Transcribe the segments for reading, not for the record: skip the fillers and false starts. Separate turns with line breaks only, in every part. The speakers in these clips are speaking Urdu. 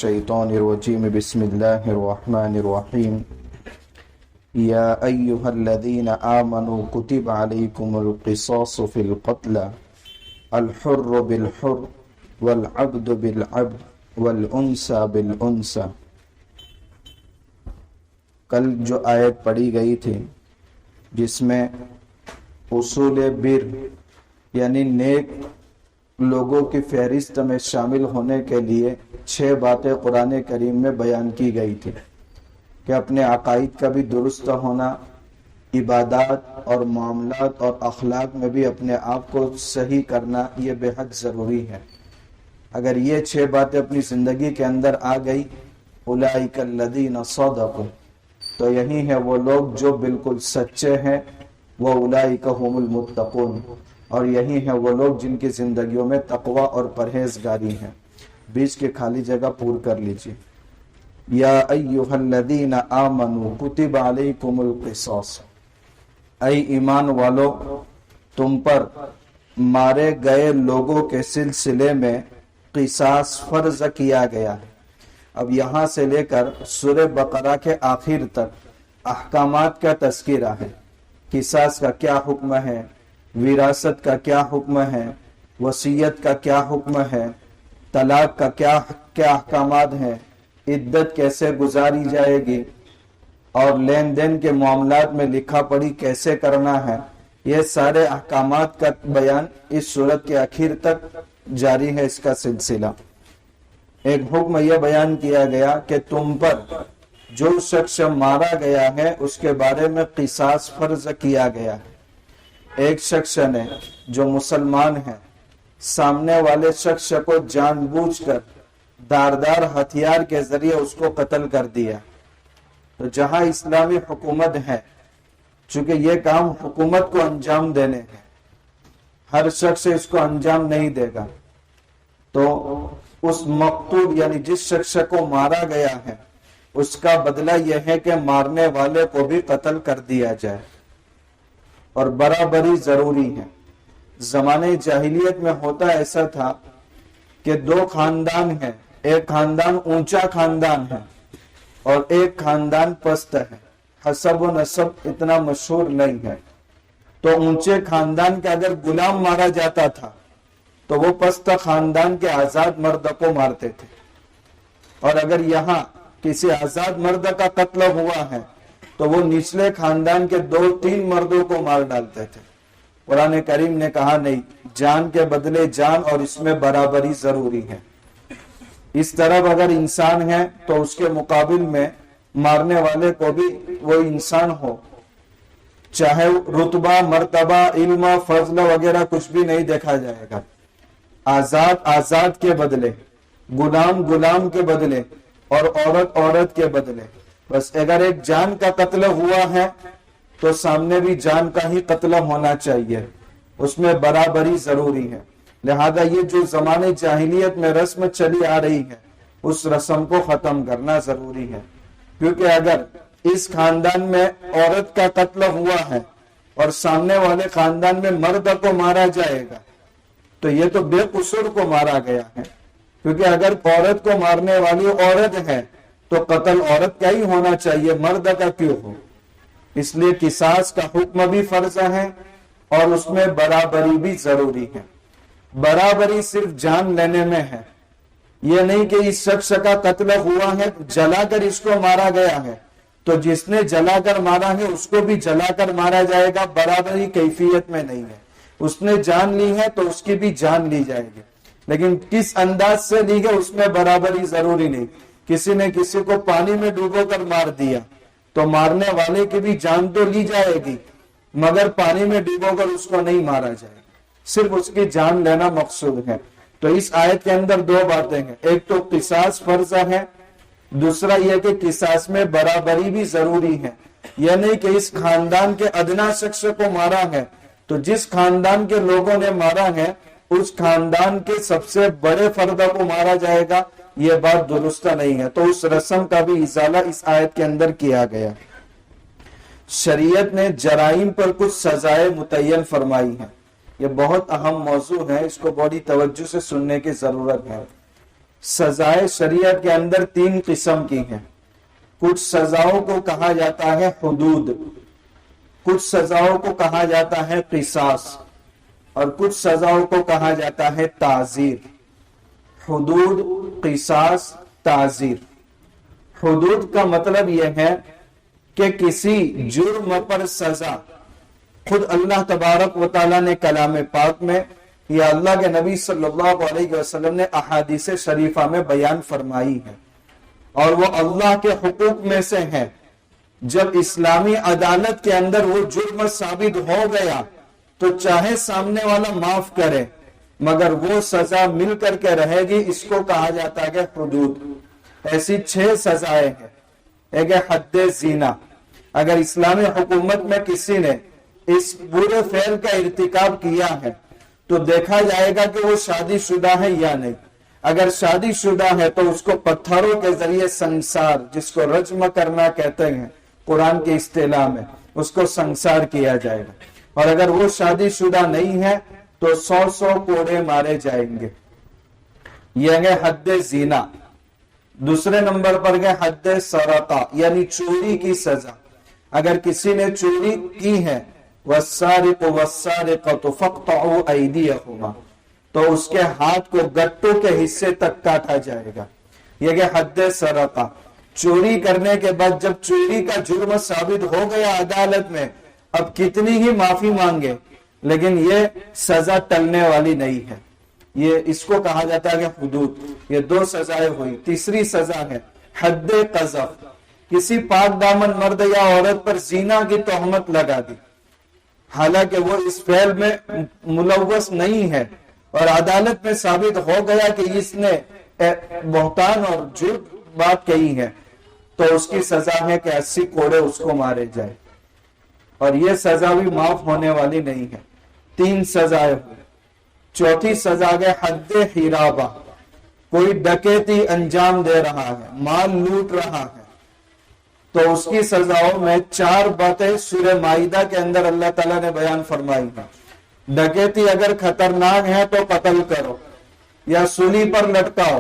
الشيطان الرجيم بسم الله الرحمن الرحيم يا أيها الذين آمنوا كتب عليكم القصاص في القتلى الحر بالحر والعبد بالعبد والأنثى بالأنثى۔ کل جو آیت پڑھی گئی تھی جس میں اصول بر یعنی نیک لوگوں کی فہرست میں شامل ہونے کے لیے 6 باتیں قرآن کریم میں بیان کی گئی تھی کہ اپنے عقائد کا بھی درست ہونا، عبادات اور معاملات اور اخلاق میں بھی اپنے آپ کو صحیح کرنا، یہ بے حد ضروری ہے۔ اگر یہ 6 باتیں اپنی زندگی کے اندر آ گئی، اولئک الذین صدقوا، تو یہی ہے وہ لوگ جو بالکل سچے ہیں، وہ اولئک هم المتقون، اور یہی ہیں وہ لوگ جن کی زندگیوں میں تقوی اور پرہیزگاری ہیں۔ بیچ کے خالی جگہ پور کر لیجیے۔ یا ایھا الذین آمنوا کتب علیکم القصاص، اے ایمان والو تم پر مارے گئے لوگوں کے سلسلے میں قصاص فرض کیا گیا ہے۔ اب یہاں سے لے کر سورہ بقرہ کے آخر تک احکامات کا تذکرہ ہے۔ قصاص کا کیا حکم ہے، وراثت کا کیا حکم ہے، وصیت کا کیا حکم ہے، طلاق کا کیا احکامات ہیں، عدت کیسے گزاری جائے گی، اور لین دین کے معاملات میں لکھا پڑھی کیسے کرنا ہے، یہ سارے احکامات کا بیان اس سورت کے آخر تک جاری ہے۔ اس کا سلسلہ ایک حکم یہ بیان کیا گیا کہ تم پر جو شخص مارا گیا ہے اس کے بارے میں قصاص فرض کیا گیا ہے۔ ایک شخص نے جو مسلمان ہے سامنے والے شخص کو جان بوجھ کر داردار ہتھیار کے ذریعے اس کو قتل کر دیا، تو جہاں اسلامی حکومت ہے، چونکہ یہ کام حکومت کو انجام دینے ہیں، ہر شخص اس کو انجام نہیں دے گا، تو اس مقتول یعنی جس شخص کو مارا گیا ہے اس کا بدلہ یہ ہے کہ مارنے والے کو بھی قتل کر دیا جائے، اور برابری ضروری ہے۔ زمانے جاہلیت میں ہوتا ایسا تھا کہ 2 خاندان ہیں، ایک خاندان اونچا خاندان ہے اور ایک خاندان پست ہے، حسب و نسب اتنا مشہور نہیں ہے، تو اونچے خاندان کا اگر غلام مارا جاتا تھا تو وہ پست خاندان کے آزاد مرد کو مارتے تھے، اور اگر یہاں کسی آزاد مرد کا قتل ہوا ہے تو وہ نچلے خاندان کے 2-3 مردوں کو مار ڈالتے تھے۔ قرآن کریم نے کہا نہیں، جان کے بدلے جان، اور اس میں برابری ضروری ہے۔ اس طرف اگر انسان ہے تو اس کے مقابل میں مارنے والے کو بھی وہ انسان ہو، چاہے رتبہ، مرتبہ، علم، فضل وغیرہ کچھ بھی نہیں دیکھا جائے گا۔ آزاد آزاد کے بدلے، غلام غلام کے بدلے، اور عورت عورت کے بدلے۔ بس اگر ایک جان کا قتل ہوا ہے تو سامنے بھی جان کا ہی قتل ہونا چاہیے، اس میں برابری ضروری ہے۔ لہذا یہ جو زمانے جاہلیت میں رسم چلی آ رہی ہے اس رسم کو ختم کرنا ضروری ہے، کیونکہ اگر اس خاندان میں عورت کا قتل ہوا ہے اور سامنے والے خاندان میں مرد کو مارا جائے گا تو یہ تو بے قصور کو مارا گیا ہے، کیونکہ اگر عورت کو مارنے والی عورت ہے تو قتل عورت کا ہی ہونا چاہیے، مرد کا کیوں ہو؟ اس لیے قصاص کا حکم بھی فرض ہے اور اس میں برابری بھی ضروری ہے۔ برابری صرف جان لینے میں ہے، یہ نہیں کہ اس شخص کا قتل ہوا ہے، جلا کر اس کو مارا گیا ہے تو جس نے جلا کر مارا ہے اس کو بھی جلا کر مارا جائے گا، برابری کیفیت میں نہیں ہے۔ اس نے جان لی ہے تو اس کی بھی جان لی جائے گی، لیکن کس انداز سے لی گئی اس میں برابری ضروری نہیں۔ کسی نے کسی کو پانی میں ڈوبو کر مار دیا تو مارنے والے کی بھی جان تو لی جائے گی، مگر پانی میں ڈوبو کر اس کو نہیں مارا جائے گا، صرف اس کی جان لینا مقصود ہے۔ تو اس آیت کے اندر 2 باتیں ہیں، ایک تو قصاص فرض ہے، دوسرا یہ کہ قصاص میں برابری بھی ضروری ہے۔ یہ نہیں کہ اس خاندان کے ادنا شخص کو مارا ہے تو جس خاندان کے لوگوں نے مارا ہے اس خاندان کے سب سے بڑے فرد کو مارا جائے گا، یہ بات درست نہیں ہے۔ تو اس رسم کا بھی ازالہ اس آیت کے اندر کیا گیا۔ شریعت نے جرائم پر کچھ سزائیں متعین فرمائی ہیں، یہ بہت اہم موضوع ہے، اس کو بڑی توجہ سے سننے کی ضرورت ہے۔ سزائے شریعت کے اندر 3 قسم کی ہیں. کچھ سزاؤں کو کہا جاتا ہے حدود، کچھ سزاؤں کو کہا جاتا ہے قصاص، اور کچھ سزاؤں کو کہا جاتا ہے تعزیر. حدود، قصاص، تعزیر. حدود کا مطلب یہ ہے کہ کسی جرم پر سزا خود اللہ تبارک و تعالیٰ نے کلام پاک میں یا اللہ کے نبی صلی اللہ علیہ وسلم نے احادیث شریفہ میں بیان فرمائی ہے، اور وہ اللہ کے حقوق میں سے ہے. جب اسلامی عدالت کے اندر وہ جرم ثابت ہو گیا تو چاہے سامنے والا معاف کرے مگر وہ سزا مل کر کے رہے گی. اس کو کہا جاتا ہے حدود. ایسی 6 سزائیں ہیں. ایک ہے حد زنا. اگر اسلامی حکومت میں کسی نے اس برے فعل کا ارتکاب کیا ہے تو دیکھا جائے گا کہ وہ شادی شدہ ہے یا نہیں. اگر شادی شدہ ہے تو اس کو پتھروں کے ذریعے سنسار، جس کو رجم کرنا کہتے ہیں قرآن کی اصطلاح میں، اس کو سنسار کیا جائے گا. اور اگر وہ شادی شدہ نہیں ہے تو 100 کوڑے مارے جائیں گے. یہ ہے حد زنا. دوسرے نمبر پر ہے حد سرقہ، یعنی چوری کی سزا. اگر کسی نے چوری کی ہے والسارق والسارقة فاقطعوا أيديهما، تو اس کے ہاتھ کو گٹوں کے حصے تک کاٹا جائے گا. یہ کہ حد سرقہ. چوری کرنے کے بعد جب چوری کا جرم ثابت ہو گیا عدالت میں، اب کتنی ہی معافی مانگے لیکن یہ سزا ٹلنے والی نہیں ہے. یہ اس کو کہا جاتا ہے حدود. یہ 2 سزائیں ہوئی. تیسری سزا ہے حد قذف. کسی پاک دامن مرد یا عورت پر زنا کی تہمت لگا دی، حالانکہ وہ اس فعل میں ملوث نہیں ہے، اور عدالت میں ثابت ہو گیا کہ اس نے بہتان اور جھوٹ بات کہی ہے، تو اس کی سزا ہے کہ 80 کوڑے اس کو مارے جائے. اور یہ سزا بھی معاف ہونے والی نہیں ہے. 3 سزائیں ہوئی. چوتھی سزا ہے حد حرابہ. کوئی ڈکیتی انجام دے رہا ہے، مال لوٹ رہا ہے، تو اس کی سزاؤں میں 4 باتیں سورہ مائدہ کے اندر اللہ تعالیٰ نے بیان فرمائی ہیں. ڈکیتی اگر خطرناک ہے تو قتل کرو، یا سولی پر لٹکاؤ،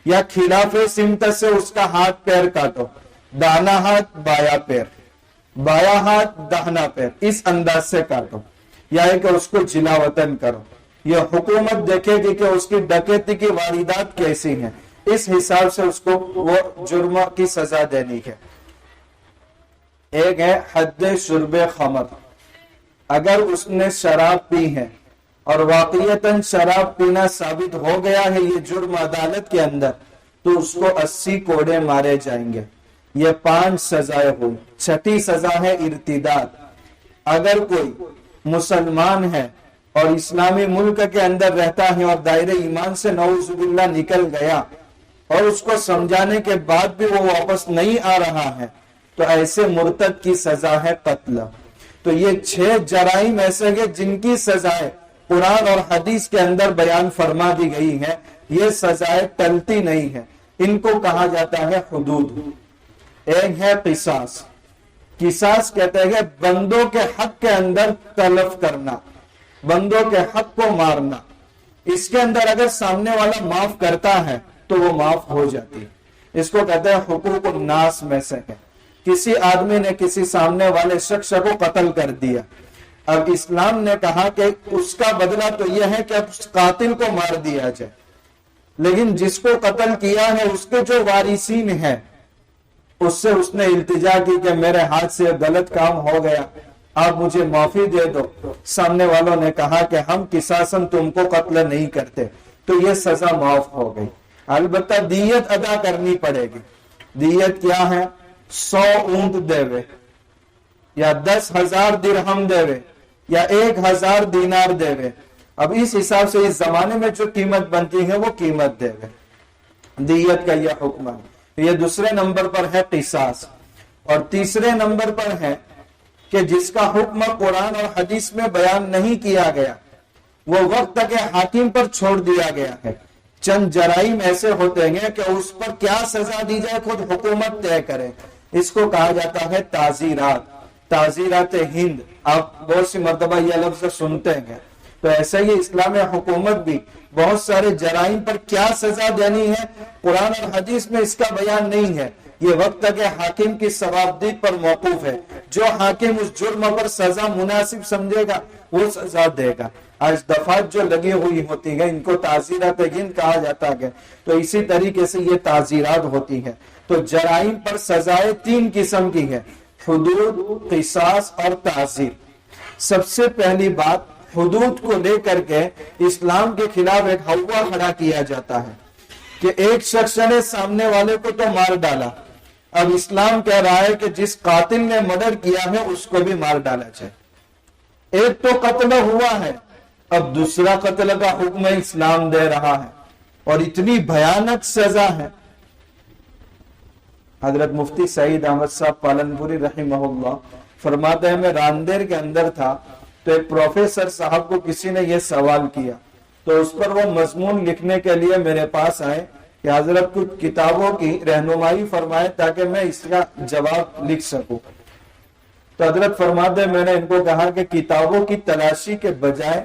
یا خلاف سمت سے اس کا ہاتھ پیر کاٹو. دانا ہاتھ بایاں پیر، بایاں ہاتھ داہنا پیر، اس انداز سے کاٹو، یا کہ اس کو جلا وطن کرو. یہ حکومت دیکھے گی کہ اس کی ڈکیتی کی واردات کیسی ہیں، اس حساب سے اس کو وہ جرم کی سزا دینی ہے. ایک ہے حد شرب خمر. اگر اس نے شراب پی ہے اور واقعیتاً شراب پینا ثابت ہو گیا ہے یہ جرم عدالت کے اندر، تو اس کو 80 کوڑے مارے جائیں گے. یہ 5 سزائیں ہوئی. 6ٹھی سزا ہے ارتداد. اگر کوئی مسلمان ہے اور اسلامی ملک کے اندر رہتا ہے اور دائرہ ایمان سے نعوذ باللہ نکل گیا اور اس کو سمجھانے کے بعد بھی وہ واپس نہیں آ رہا ہے، تو ایسے مرتد کی سزا ہے قتل. تو یہ 6 جرائم ایسے ہیں جن کی سزائیں قرآن اور حدیث کے اندر بیان فرما دی گئی ہیں. یہ سزائیں ٹلتی نہیں ہیں. ان کو کہا جاتا ہے حدود. ایک ہے قصاص. قصاص کہتے ہیں بندوں کے حق کے اندر تلف کرنا، بندوں کے حق کو مارنا. اس کے اندر اگر سامنے والا معاف کرتا ہے تو وہ معاف ہو جاتی ہے. اس کو کہتے ہیں حقوق الناس میں سے ہے. کسی آدمی نے کسی سامنے والے شخص کو قتل کر دیا، اب اسلام نے کہا کہ اس کا بدلہ تو یہ ہے کہ اس قاتل کو مار دیا جائے، لیکن جس کو قتل کیا ہے اس کے جو وارثین ہیں اس سے اس نے التجا کی کہ میرے ہاتھ سے غلط کام ہو گیا، آپ مجھے معافی دے دو. سامنے والوں نے کہا کہ ہم قصاصاً تم کو قتل نہیں کرتے، تو یہ سزا معاف ہو گئی. البتہ دیت ادا کرنی پڑے گی. دیت کیا ہے؟ 100 اونٹ دیوے، یا 10,000 درہم دیوے، یا 1,000 دینار دیوے. اب اس حساب سے اس زمانے میں جو قیمت بنتی ہے وہ قیمت دیوے. دیت کا یہ حکم ہے. یہ دوسرے نمبر پر ہے قصاص. اور تیسرے نمبر پر ہے کہ جس کا حکم قرآن اور حدیث میں بیان نہیں کیا گیا، وہ وقت کے حاکم پر چھوڑ دیا گیا ہے. چند جرائم ایسے ہوتے ہیں کہ اس پر کیا سزا دی جائے خود حکومت طے کرے. اس کو کہا جاتا ہے تعزیرات. تعزیرات ہند. آپ بہت سی مرتبہ یہ لفظ سنتے ہیں. تو تو ایسا ہی اسلام حکومت بھی بہت سارے جرائم پر کیا سزا دینی ہے قرآن اور حدیث میں اس کا بیان نہیں ہے. یہ وقت کے حاکم کی ثوابدید پر موقوف ہے. جو حاکم اس جرم پر سزا مناسب سمجھے گا وہ سزا دے گا. آج دفعات جو لگی ہوئی ہوتی ہیں ان کو تعزیرات گن کہا جاتا ہے. تو اسی طریقے سے یہ تعزیرات ہوتی ہیں. تو جرائم پر سزائیں 3 قسم کی ہیں: حدود، قصاص اور تعزیر. سب سے پہلی بات حدود کو لے کر کے اسلام کے خلاف ایک ہوا کھڑا کیا جاتا ہے کہ ایک شخص نے سامنے والے کو تو مار ڈالا. اب اسلام کہہ رہا ہے کہ جس قاتل نے مرڈر کیا ہے اس کو بھی مار ڈالا جائے. ایک تو قتل ہوا ہے، اب دوسرا قتل کا حکم اسلام دے رہا ہے اور اتنی بھیانک سزا ہے. حضرت مفتی سعید احمد صاحب پالنپوری رحمہ اللہ فرماتے ہیں میں راندیر کے اندر تھا تو ایک پروفیسر صاحب کو کسی نے یہ سوال کیا تو اس پر وہ مضمون لکھنے کے لیے میرے پاس آئے کہ حضرت کچھ کتابوں کی رہنمائی فرمائے تاکہ میں اس کا جواب لکھ سکوں. تو حضرت فرماتے ہیں میں نے ان کو کہا کہ کتابوں کی تلاشی کے بجائے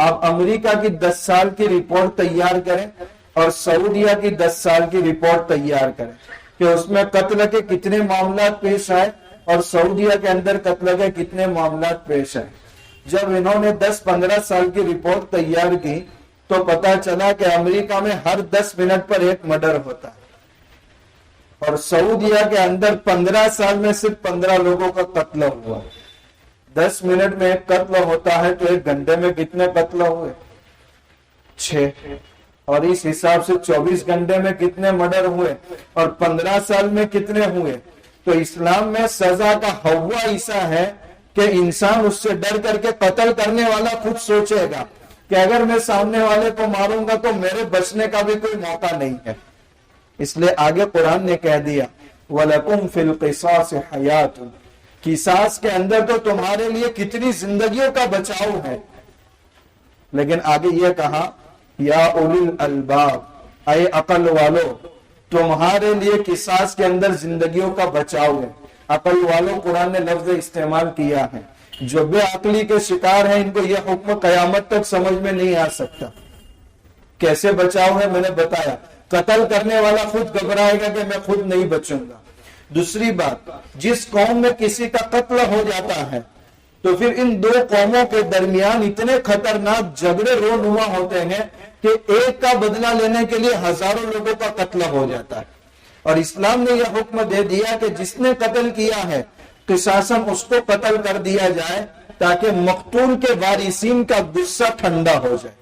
آپ امریکہ کی 10 سال کی رپورٹ تیار کریں اور سعودیہ کی 10 سال کی رپورٹ تیار کریں کہ اس میں قتل کے کتنے معاملات پیش آئے اور سعودیہ کے اندر قتل کے کتنے معاملات پیش آئے. جب انہوں نے 10-15 سال کی رپورٹ تیار کی تو پتا چلا کہ امریکہ میں ہر 10 منٹ پر ایک مرڈر ہوتا ہے اور سعودیہ کے اندر 15 سال میں صرف 15 لوگوں کا قتل ہوا. 10 منٹ میں ایک قتل ہوتا ہے تو ایک گھنٹے میں کتنے قتل ہوئے؟ 6. اور اس حساب سے 24 گھنٹے میں کتنے مرڈر ہوئے اور 15 سال میں کتنے ہوئے؟ تو اسلام میں سزا کا ہوا ایسا ہے کہ انسان اس سے ڈر کر کے قتل کرنے والا خود سوچے گا کہ اگر میں سامنے والے کو ماروں گا تو میرے بچنے کا بھی کوئی موقع نہیں ہے. اس لیے آگے قرآن نے کہہ دیا وَلَكُمْ فِي الْقِصَاصِ حَيَاتٌ، قصاص کے اندر تو تمہارے لیے کتنی زندگیوں کا بچاؤ ہے. لیکن آگے یہ کہا یا اولی الالباب، اے عقل والو تمہارے لیے قصاص کے اندر زندگیوں کا بچاؤ ہے. عقل والو قرآن نے لفظ استعمال کیا ہے. جو بے عقلی کے شکار ہیں ان کو یہ حکم قیامت تک سمجھ میں نہیں آ سکتا. کیسے بچاؤ ہے میں نے بتایا. قتل کرنے والا خود گھبرائے گا کہ میں خود نہیں بچوں گا. دوسری بات، جس قوم میں کسی کا قتل ہو جاتا ہے تو پھر ان 2 قوموں کے درمیان اتنے خطرناک جھگڑے رونما ہوتے ہیں کہ ایک کا بدلہ لینے کے لیے ہزاروں لوگوں کا قتل ہو جاتا ہے. اور اسلام نے یہ حکم دے دیا کہ جس نے قتل کیا ہے قصاصاً اس کو قتل کر دیا جائے تاکہ مقتول کے وارثین کا غصہ ٹھنڈا ہو جائے.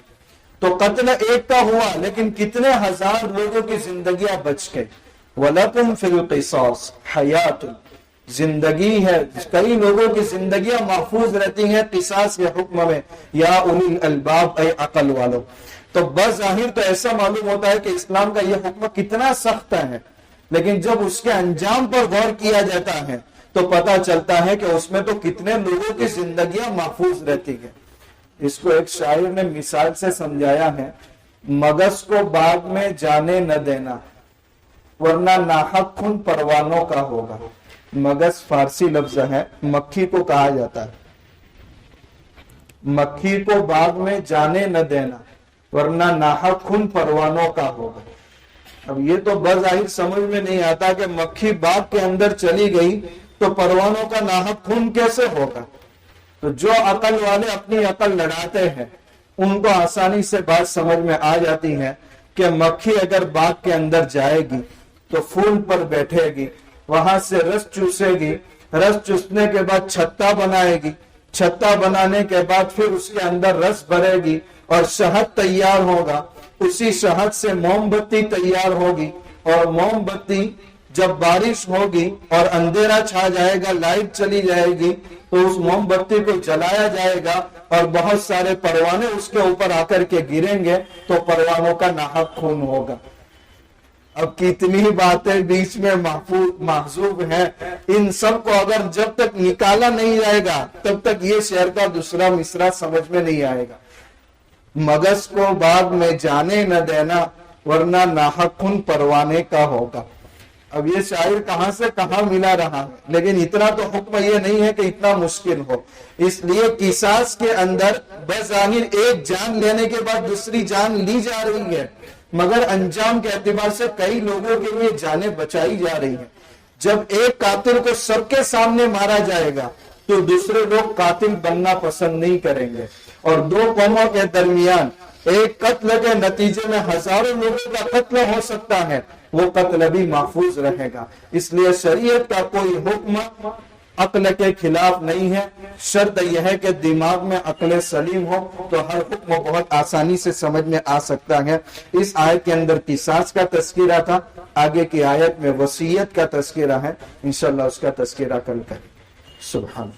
تو قتل ایک کا ہوا لیکن کتنے ہزار لوگوں کی زندگیاں بچ گئی. وَلَكُمْ فِي الْقِصَاصِ حَيَاتٌ، زندگی ہے، کئی لوگوں کی زندگیاں محفوظ رہتی ہیں قصاص کے حکم میں. یا اولی الالباب، اے عقل والو. تو بظاہر تو ایسا معلوم ہوتا ہے کہ اسلام کا یہ حکم کتنا سخت ہے، لیکن جب اس کے انجام پر غور کیا جاتا ہے تو پتا چلتا ہے کہ اس میں تو کتنے لوگوں کی زندگیاں محفوظ رہتی ہیں. اس کو ایک شاعر نے مثال سے سمجھایا ہے، مگس کو باغ میں جانے نہ دینا ورنہ ناحق خون پروانوں کا ہوگا. مگس فارسی لفظ ہے، مکھی کو کہا جاتا ہے. مکھی کو باغ میں جانے نہ دینا ورنہ ناحق خون پروانوں کا ہوگا. اب یہ تو بظاہر سمجھ میں نہیں آتا کہ مکھی باغ کے اندر چلی گئی تو پروانوں کا ناحق خون کیسے ہوگا. تو جو عقل والے اپنی عقل لڑاتے ہیں ان کو آسانی سے بات سمجھ میں آ جاتی ہے کہ مکھی اگر باغ کے اندر جائے گی تو پھول پر بیٹھے گی، وہاں سے رس چوسے گی، رس چوسنے کے بعد چھتا بنائے گی، چھتا بنانے کے بعد پھر اس کے اندر رس بھرے گی اور شہد تیار ہوگا. اسی شہد سے موم بتی تیار ہوگی اور موم بتی جب بارش ہوگی اور اندھیرا چھا جائے گا، لائٹ چلی جائے گی تو اس موم بتی کو جلایا جائے گا اور بہت سارے پروانے اس کے اوپر آ کر کے گریں گے تو پروانوں کا ناحق خون ہوگا. اب کتنی باتیں بیچ میں محذوب ہیں، ان سب کو اگر جب تک نکالا نہیں جائے گا تب تک یہ شعر کا دوسرا مصرع سمجھ میں نہیں آئے گا. مگس کو باغ میں جانے نہ دینا ورنہ ناحق خون پروانے کا ہوگا. اب یہ شاعر کہاں سے کہاں ملا رہا، لیکن اتنا تو حکم یہ نہیں ہے کہ اتنا مشکل ہو. اس لیے قصاص کے اندر بظاہر ایک جان لینے کے بعد دوسری جان لی جا رہی ہے، مگر انجام کے اعتبار سے کئی لوگوں کے لیے جانیں بچائی جا رہی ہیں. جب ایک قاتل کو سب کے سامنے مارا جائے گا تو دوسرے لوگ قاتل بننا پسند نہیں کریں گے، اور دو قوموں کے درمیان ایک قتل کے نتیجے میں ہزاروں لوگوں کا قتل ہو سکتا ہے، وہ قتل بھی محفوظ رہے گا. اس لیے شریعت کا کوئی حکم عقل کے خلاف نہیں ہے، شرط یہ ہے کہ دماغ میں عقل سلیم ہو تو ہر حکم بہت آسانی سے سمجھ میں آ سکتا ہے. اس آیت کے اندر قصاص کا تذکرہ تھا، آگے کی آیت میں وصیت کا تذکرہ ہے، انشاءاللہ اس کا تذکرہ کل کریں. سبحان